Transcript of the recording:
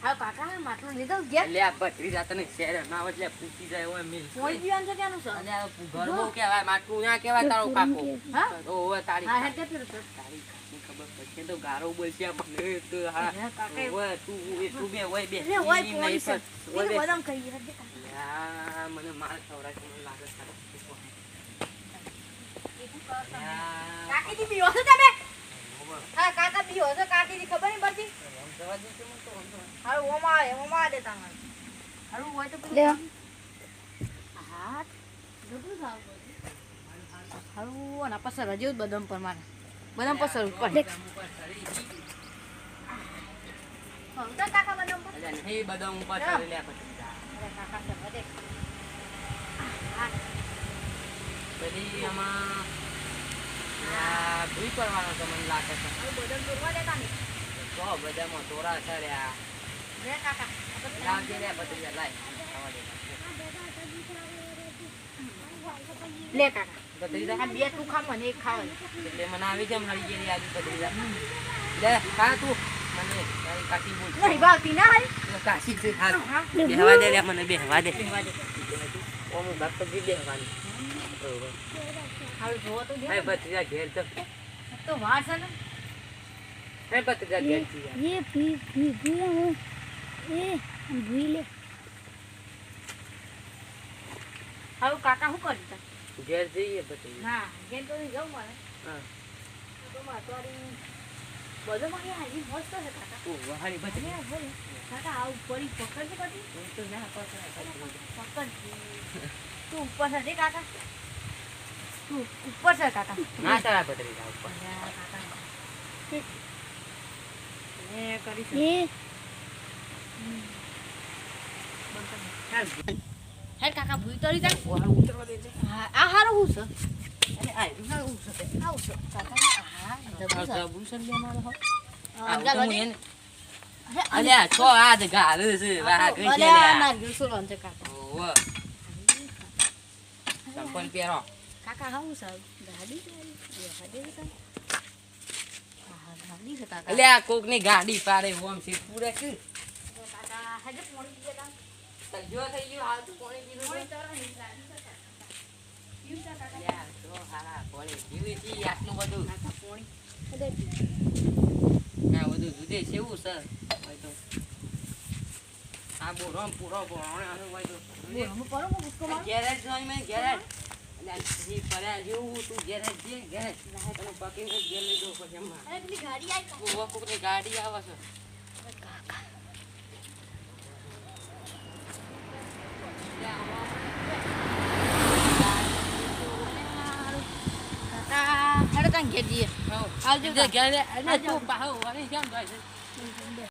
હા કાકા માટલું લીધો ગયા લે આ ભત્રી જાતને શેર ના એટલે પૂછી જાય હોય મિલ કોઈ જીવન છે ક્યાંનું છે અને ઘર બહુ કહેવાય માટલું ના કહેવાય તારો કાકો હા ઓવે તારી હા હે કેટલું છે તારી કાકી ખબર પડશે તો ગારો બોલશે મને તો હા ઓવે તું બે હોય બે લે હોય ઈ પોલીસ નહીં એ બદામ ખાઈ હે દે યા મને માર ખવરાય મને લાગે તારો કાકી દી બીઓ છો તમે હા કાકા બીઓ છો કાકી દી ખબર નહીં પડતી હારું ઓમાં દે તાંગણ હારું હોય તો લે હા બધું સાવ હારું અને પસર હજુ બદામ પર મારે બદામ પસર ઉપર દેખ હા તો કાકા બદામ પર અલ્યા નહીં બદામ ઉપર ચડી લે પછી અરે કાકા છે વધે પછી આમાં આ ભૂઈ કરવાનો તો મને લાગે છે બદામ તોડવા દેતા નહીં તો બધામાં તોરા છે લ્યા લે કાકા લાવજે લે બધી લાય ખાવા દે લે કાકા બધી આ બે તું ખા મને એક ખાવા એટલે મને આવી કેમ હળી ગયેલી આજે બધી લે ખા તું મને તારી કાકી બોલ નહીં ભાવતી ના હારી કાશી છે ખા હા બેહવા દે લે મને બેહવા દે ઓમ બાપ તો બેહવાની હારું જોવો તો દે હે બત્રીજા ઘેર તો વાસ છે ને હે બત્રીજા ઘેર થી ये भूई ए भूई ले હારું કાકા શું કરી તા ઘેર જઈએ પછી ના ઘેર તો નહીં જાઉં મારે હા તો મારી બધો મારી હાજી મસ્ત છે કાકા ઓ વહાડી બત્રી અરે બોલ કાકા આવું પડી પકડજે પડી તો ના પકડ પકડ તું ઉપર છે દે કાકા તું ઉપર છે કાકા ના તારા બત્રીજા ઉપર અરે કાકા એ કરી છે ये હે કાકા ભૂઈ તરી જાય ઓહાર ઉતરવા દે છે હા આ હારું હું છે અરે આ હારું છે આવું છે કાકા હા આ ભૂષણ બે મારો હો અંગા આ લડી અલ્યા છો આ જ ગાલ છે વાહ કઈ છે અરે લ્યા ના ગુસ્સો છે કાકા ઓવ સંપન પેરો કાકા હાવું છે ગાડી છે ગાડી છે હા ગાડી છે કાકા અલ્યા કોક ની ગાડી પારે ઓમ છે પૂરે કે કાકા હજે પોણી પીએ તા તજો થઈ ગયો હાલ તું કોણે કીધું પોણી તરવાની ગાડી છે કાકા પીવું છે કાકા લ્યા તો હા કોણે જીવી છી આટલું બધું કાકા પોણી ના બધું દૂધે સેવું છે હોય તો આ બોરમ પૂરો બોરણે આનું હોય તો હું પરો હું ગુસ્કો મારું ગેરેજ જોઈ મે ગેરેજ અલ્યા જી પડ્યા જેવું તું ગેરેજ જે ગેરેજ તને પકીને ગેર લીધો પછી એમાં અરે પેલી ગાડી આવી ઓવા કોકની ગાડી આવે છે કાકા હેડ કાંઈ ઘેર જઈએ આવજો ગેરેજ અને તું પાહો વાળી કેમ જાય છે